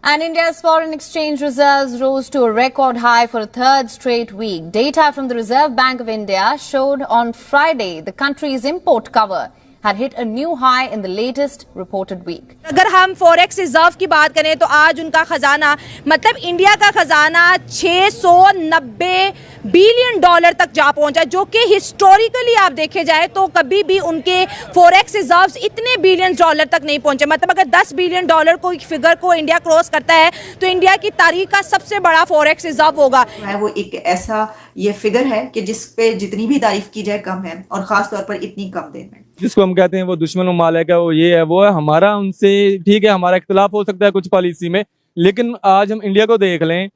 And India's foreign exchange reserves rose to a record high for a third straight week. Data from the Reserve Bank of India showed on Friday the country's import cover had hit a new high in the latest reported week. अगर हम forex reserve की बात करें तो आज उनका खजाना मतलब इंडिया का खजाना 690 बिलियन डॉलर तक जा पहुंचा, जो कि हिस्टोरिकली आप देखे जाए तो कभी भी उनके फॉरेक्स रिजर्व्स इतने बिलियन डॉलर तक नहीं पहुंचे। मतलब अगर 10 बिलियन डॉलर को फिगर को इंडिया क्रॉस करता है तो इंडिया की तारीख का सबसे बड़ा फॉरेक्स रिजर्व होगा। वो एक ऐसा ये फिगर है कि जिस पे जितनी भी तारीफ की जाए कम है, और खास तौर पर इतनी कम देर में। जिसको हम कहते हैं वो दुश्मन ममालिक है, वो ये है वो है, हमारा उनसे ठीक है, हमारा इख्तिलाफ हो सकता है कुछ पॉलिसी में, लेकिन आज हम इंडिया को देख लें,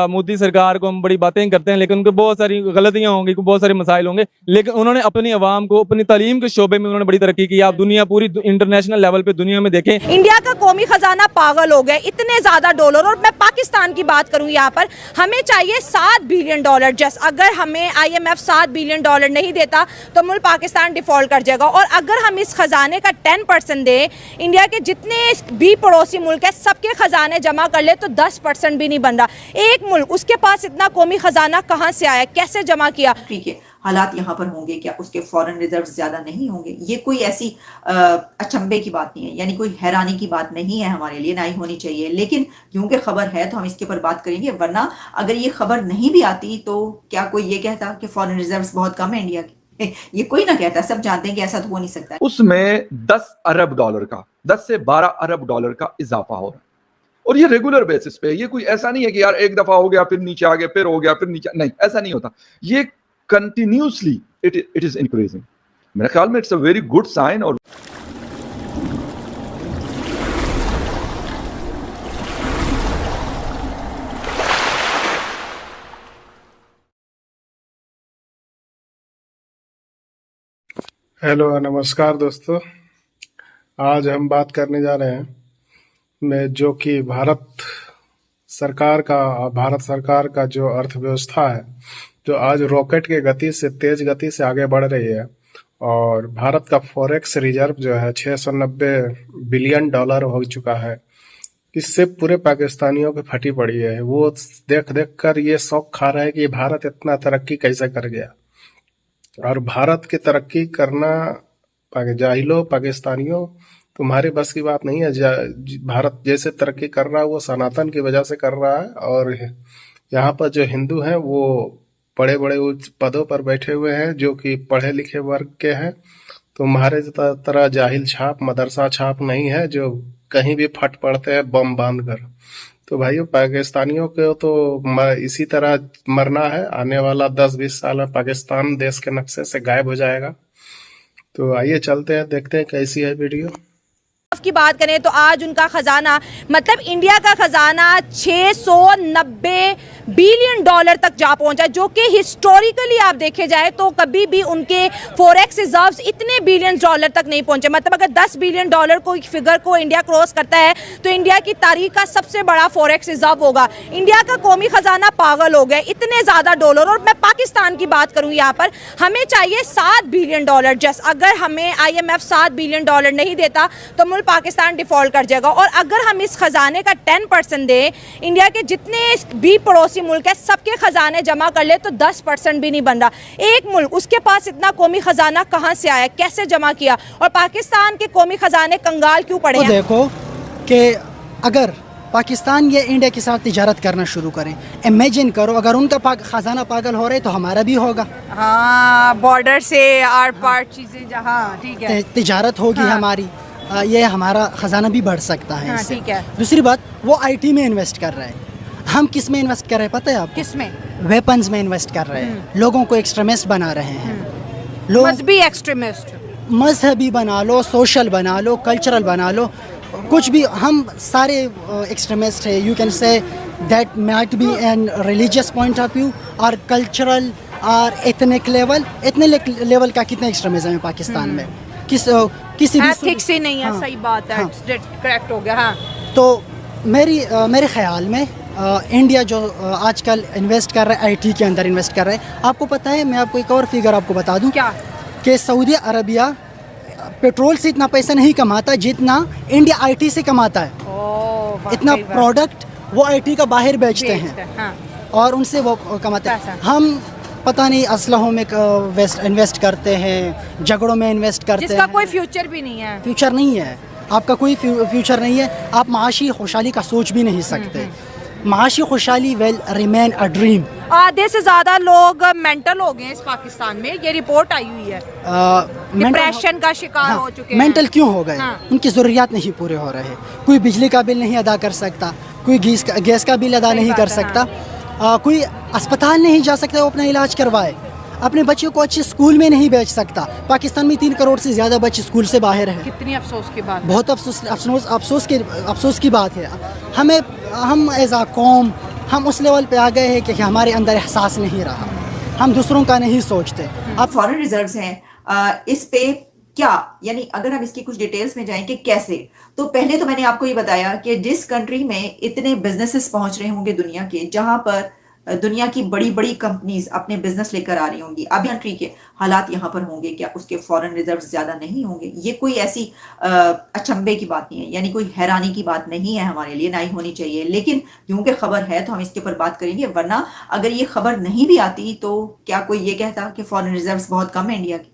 मोदी सरकार को हम बड़ी बातें करते हैं लेकिन उनको बहुत सारी गलतियां होंगी, बहुत सारे मसाइल होंगे, लेकिन उन्होंने अपनी आवाम को अपनी तालीम के शोबे में उन्होंने बड़ी तरक्की की। आप दुनिया पूरी इंटरनेशनल लेवल पे दुनिया में देखें, इंडिया का कौमी खजाना पागल हो गया, इतने ज्यादा डॉलर। और मैं पाकिस्तान की बात करूं, यहाँ पर हमें चाहिए 7 बिलियन डॉलर। जस्ट अगर हमें IMF 7 बिलियन डॉलर नहीं देता तो मुल्क पाकिस्तान डिफॉल्ट कर जाएगा। और अगर हम इस खजाने का 10% दें, इंडिया के जितने भी पड़ोसी मुल्क है सबके खजाने जमा कर ले तो 10% भी नहीं बन रहा। एक मुल्क, उसके पास इतना कौमी खजाना कहां से आया, कैसे जमा किया? ठीक है, हालात यहाँ पर होंगे, क्या उसके फॉरेन रिजर्व ज्यादा नहीं होंगे? ये कोई ऐसी अचंभे की बात नहीं है, यानी कोई हैरानी की बात नहीं है, हमारे लिए ना ही होनी चाहिए। लेकिन क्योंकि खबर है तो हम इसके ऊपर बात करेंगे, वरना अगर ये खबर नहीं भी आती तो क्या कोई ये कहता कि फॉरेन रिजर्व बहुत कम है इंडिया की? ये कोई ना कहता, सब जानते हैं कि ऐसा तो हो नहीं सकता। उसमें 10 अरब डॉलर का 10 से 12 अरब डॉलर का इजाफा हो रहा है, और ये रेगुलर बेसिस पे। ये कोई ऐसा नहीं है कि यार एक दफा हो गया फिर नीचे आ गया, फिर हो गया फिर नीचे, नहीं, ऐसा नहीं होता। ये कंटिन्यूसली इट इज इंक्रीजिंग। मेरे ख्याल में it's a very good sign. और हेलो, नमस्कार दोस्तों। आज हम बात करने जा रहे हैं जो कि भारत सरकार का जो अर्थव्यवस्था है, जो आज रॉकेट के गति से तेज गति से आगे बढ़ रही है। और भारत का फॉरेक्स रिजर्व जो है 690 बिलियन डॉलर हो चुका है। इससे पूरे पाकिस्तानियों की फटी पड़ी है। वो देख देख कर ये शौक खा रहा है कि भारत इतना तरक्की कैसे कर गया। और भारत की तरक्की करना जाहिलो पाकिस्तानियों तुम्हारे बस की बात नहीं है। भारत जैसे तरक्की कर रहा है वो सनातन की वजह से कर रहा है। और यहाँ पर जो हिंदू हैं वो बड़े बड़े उच्च पदों पर बैठे हुए हैं, जो कि पढ़े लिखे वर्ग के हैं। तुम्हारे तरह जाहिल छाप, मदरसा छाप नहीं है जो कहीं भी फट पड़ते हैं बम बांध कर। तो भाइयों, पाकिस्तानियों को तो इसी तरह मरना है। आने वाला 10-20 साल में पाकिस्तान देश के नक्शे से गायब हो जाएगा। तो आइए चलते हैं, देखते हैं कैसी है वीडियो। की बात करें तो आज उनका खजाना मतलब इंडिया का खजाना 690 बिलियन डॉलर तक जा पहुंचा, जो कि हिस्टोरिकली आप देखे जाए तो कभी भी उनके फॉरेक्स रिजर्व्स इतने बिलियन डॉलर तक नहीं पहुंचे। मतलब अगर 10 बिलियन डॉलर को फिगर को इंडिया क्रॉस करता है तो इंडिया की तारीख का सबसे बड़ा फॉरेक्स रिजर्व होगा। इंडिया का कौमी खजाना पागल हो गया, इतने ज्यादा डॉलर। और मैं पाकिस्तान की बात करूं, यहाँ पर हमें चाहिए 7 बिलियन डॉलर। जस्ट अगर हमें IMF 7 बिलियन डॉलर नहीं देता तो मुल्क पाकिस्तान डिफॉल्ट कर जाएगा। और अगर हम इस खजाने का 10% दें, इंडिया के जितने भी पड़ोसी मुल्क है सबके खजाने जमा कर ले तो 10% भी नहीं बन रहा। एक मुल्क, उसके पास इतना कौमी खजाना कहां से आया, कैसे जमा किया? और पाकिस्तान के कौमी खजाने कंगाल क्यों पड़े हैं? तो देखो कि अगर पाकिस्तान ये इंडिया के साथ तिजारत करना शुरू करें, इमेजिन करो अगर उनका खजाना पागल हो रहा है तो हमारा भी होगा। हाँ, बॉर्डर से आर पार चीजें जहाँ ठीक है तिजारत होगी। हाँ। हमारी ये हमारा खजाना भी बढ़ सकता है। हाँ, ठीक है। दूसरी बात, वो IT में इन्वेस्ट कर रहे हैं। हम किस में इन्वेस्ट कर रहे हैं पता है आपको? किस में? वेपन्स में इन्वेस्ट कर रहे हैं। लोगों को एक्सट्रीमिस्ट बना रहे हैं। लोग मजहबी एक्सट्रीमिस्ट, मजहबी बना लो, सोशल बना लो, कल्चरल बना लो, कुछ भी। हम सारे एक्सट्रीमिस्ट है। You can say that might be an religious point of view और कल्चरल और एथनिक लेवल का कितना एक्सट्रीमिज्म है पाकिस्तान में। किसी भी एथिक्स ही नहीं है। हाँ, सही बात है। करेक्ट हो गया। हाँ, तो मेरे ख्याल में इंडिया जो आजकल इन्वेस्ट कर रहा है IT के अंदर इन्वेस्ट कर रहा है। आपको पता है, मैं आपको एक और फिगर आपको बता दूं क्या, कि सऊदी अरबिया पेट्रोल से इतना पैसा नहीं कमाता जितना इंडिया IT से कमाता है। इतना सही बात। प्रोडक्ट वो आईटी का बाहर बेचते हैं हाँ। और उनसे वो कमाते हैं। पैसा। हम पता नहीं असलहों में इन्वेस्ट करते हैं, झगड़ों में इन्वेस्ट करते जिसका हैं। कोई फ्यूचर भी नहीं है। फ्यूचर नहीं है, आपका कोई फ्यूचर नहीं है। आप माशी खुशहाली का सोच भी नहीं सकते। माशी खुशहाली विल रिमेन अ ड्रीम। आधे से ज्यादा लोग मेंटल हो गए हैं इस पाकिस्तान में, ये रिपोर्ट आई हुई है। डिप्रेशन का शिकार हो चुके हैं। मेंटल क्यों हो गए? हाँ। उनकी ज़रूरियात नहीं पूरे हो रहे। कोई बिजली का बिल नहीं अदा कर सकता, कोई गैस का बिल अदा सही नहीं बात कर है, सकता, कोई अस्पताल नहीं जा सकता वो अपना इलाज करवाए, अपने बच्चों को अच्छे स्कूल में नहीं भेज सकता। पाकिस्तान में 3 करोड़ से ज़्यादा बच्चे स्कूल से बाहर हैं। कितनी अफसोस की बात है। बहुत अफसोस की बात है। हम एज आ कौम हम उस लेवल पे आ गए हैं कि हमारे अंदर एहसास नहीं रहा, हम दूसरों का नहीं सोचते। अब फॉरेन रिजर्व्स हैं, इस पे क्या, यानी अगर हम इसकी कुछ डिटेल्स में जाएं कि कैसे, तो पहले तो मैंने आपको ये बताया कि जिस कंट्री में इतने बिजनेसेस पहुंच रहे होंगे दुनिया के, जहां पर दुनिया की बड़ी बड़ी कंपनीज अपने बिजनेस लेकर आ रही होंगी, अब कंट्री के हालात यहाँ पर होंगे, क्या उसके फॉरेन रिजर्व्स ज्यादा नहीं होंगे? ये कोई ऐसी अचंभे की बात नहीं है, यानी कोई हैरानी की बात नहीं है हमारे लिए, ना ही होनी चाहिए। लेकिन क्योंकि खबर है तो हम इसके ऊपर बात करेंगे, वरना अगर ये खबर नहीं भी आती तो क्या कोई ये कहता कि फॉरेन रिजर्व्स बहुत कम है इंडिया के?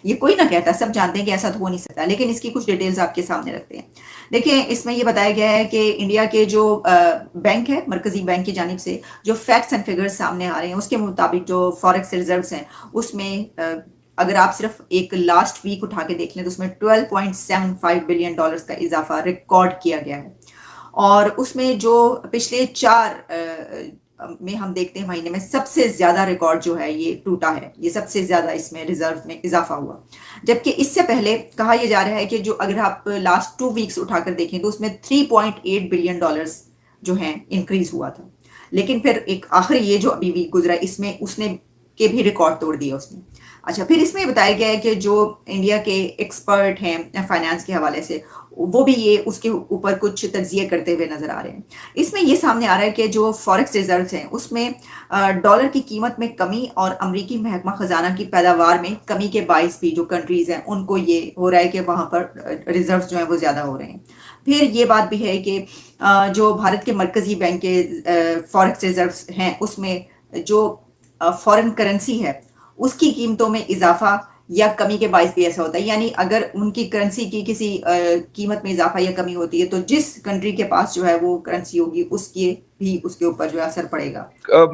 ये कोई ना कहता, सब जानते हैं कि ऐसा तो हो नहीं सकता। लेकिन इसकी कुछ डिटेल्स आपके सामने रखते हैं। देखिए, इसमें ये बताया गया है कि इंडिया के जो बैंक है, मरकजी बैंक की जानिब से जो फैक्ट्स एंड फिगर्स सामने आ रहे हैं, उसके मुताबिक जो फॉरेक्स रिजर्व्स हैं उसमें अगर आप सिर्फ एक लास्ट वीक उठा के देख लें तो उसमें $12.75 बिलियन का इजाफा रिकॉर्ड किया गया है। और उसमें जो पिछले 4 में हम देखते हैं महीने में सबसे ज्यादा रिकॉर्ड जो है ये टूटा है, ये सबसे ज्यादा इसमें रिजर्व में इजाफा हुआ। जबकि इससे पहले कहा यह जा रहा है कि जो अगर आप लास्ट 2 वीक्स उठाकर देखें तो उसमें $3.8 बिलियन जो है इंक्रीज हुआ था। लेकिन फिर एक आखिरी ये जो अभी वीक गुजरा इसमें उसने के भी रिकॉर्ड तोड़ दिया उसने। अच्छा, फिर इसमें बताया गया है कि जो इंडिया के एक्सपर्ट हैं फाइनेंस के हवाले से, वो भी ये उसके ऊपर कुछ तज्जिए करते हुए नजर आ रहे हैं। इसमें ये सामने आ रहा है कि जो फॉरेक्स रिजर्व्स हैं उसमें डॉलर की कीमत में कमी और अमरीकी महकमा खजाना की पैदावार में कमी के बाइस भी जो कंट्रीज हैं उनको ये हो रहा है कि वहां पर रिजर्व्स जो है वो ज्यादा हो रहे हैं। फिर ये बात भी है कि जो भारत के मरकजी बैंक के फॉरेक्स रिजर्व्स हैं उसमें जो फॉरेन करेंसी है उसकी कीमतों में इजाफा या कमी के बायस भी ऐसा होता है, यानी अगर उनकी करेंसी की किसी कीमत में इजाफा या कमी होती है तो जिस कंट्री के पास जो है वो करेंसी होगी उसके भी उसके ऊपर जो है असर पड़ेगा।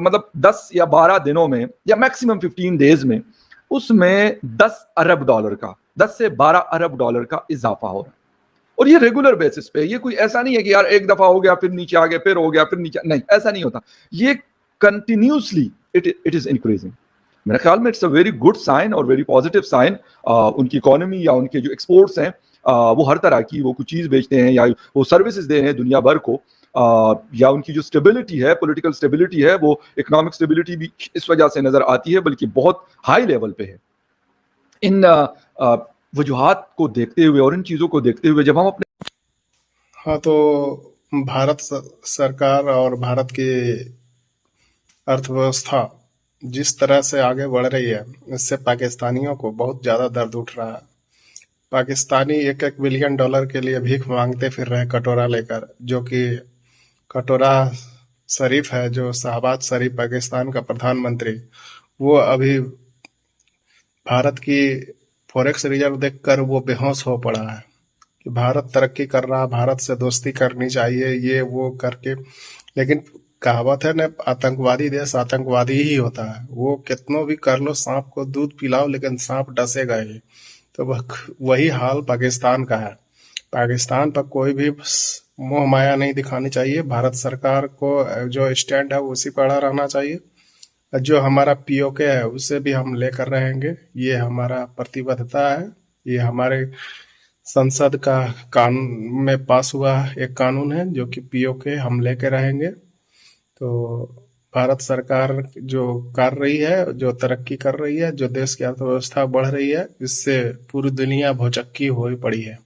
मतलब 10 या 12 दिनों में या मैक्सिमम 15 डेज में उसमें 10 अरब डॉलर का 10 से 12 अरब डॉलर का इजाफा हो रहा है। और ये रेगुलर बेसिस पे, ये कोई ऐसा नहीं है कि यार एक दफा हो गया फिर नीचे आ गया फिर हो गया फिर नीचे, नहीं, ऐसा नहीं होता। ये कंटिन्यूसली इट इज इंक्रीजिंग। मेरे ख्याल में it's a very good sign और वेरी पॉजिटिव साइन। उनकी इकोनॉमी या उनके जो एक्सपोर्ट्स हैं वो हर तरह की, वो कुछ चीज़ बेचते हैं या वो सर्विसेज दे रहे हैं दुनिया भर को, या उनकी जो स्टेबिलिटी है, पॉलिटिकल स्टेबिलिटी है, वो इकोनॉमिक स्टेबिलिटी भी इस वजह से नजर आती है, बल्कि बहुत हाई लेवल पे है। इन वजूहात को देखते हुए और इन चीज़ों को देखते हुए जब हम अपने हाँ, तो भारत सरकार और भारत की अर्थव्यवस्था जिस तरह से आगे बढ़ रही है इससे पाकिस्तानियों को बहुत ज़्यादा दर्द उठ रहा है। पाकिस्तानी $1-1 बिलियन के लिए भीख मांगते फिर रहे कटोरा लेकर, जो कि कटोरा शरीफ है, जो शहबाज शरीफ पाकिस्तान का प्रधानमंत्री, वो अभी भारत की फॉरेक्स रिजर्व देखकर वो बेहोश हो पड़ा है कि भारत तरक्की कर रहा, भारत से दोस्ती करनी चाहिए, ये वो करके। लेकिन कहावत है ना, आतंकवादी देश आतंकवादी ही होता है। वो कितनों भी कर लो, सांप को दूध पिलाओ लेकिन सांप डसेगा ही। तो वही हाल पाकिस्तान का है। पाकिस्तान पर कोई भी मोह माया नहीं दिखानी चाहिए। भारत सरकार को जो स्टैंड है उसी पर अड़ा रहना चाहिए। जो हमारा पीओके है उसे भी हम लेकर रहेंगे, ये हमारा प्रतिबद्धता है। ये हमारे संसद का कानून में पास हुआ एक कानून है जो कि पीओके हम लेके रहेंगे। तो भारत सरकार जो कर रही है, जो तरक्की कर रही है, जो देश की अर्थव्यवस्था बढ़ रही है, इससे पूरी दुनिया भौचक्की हो पड़ी है।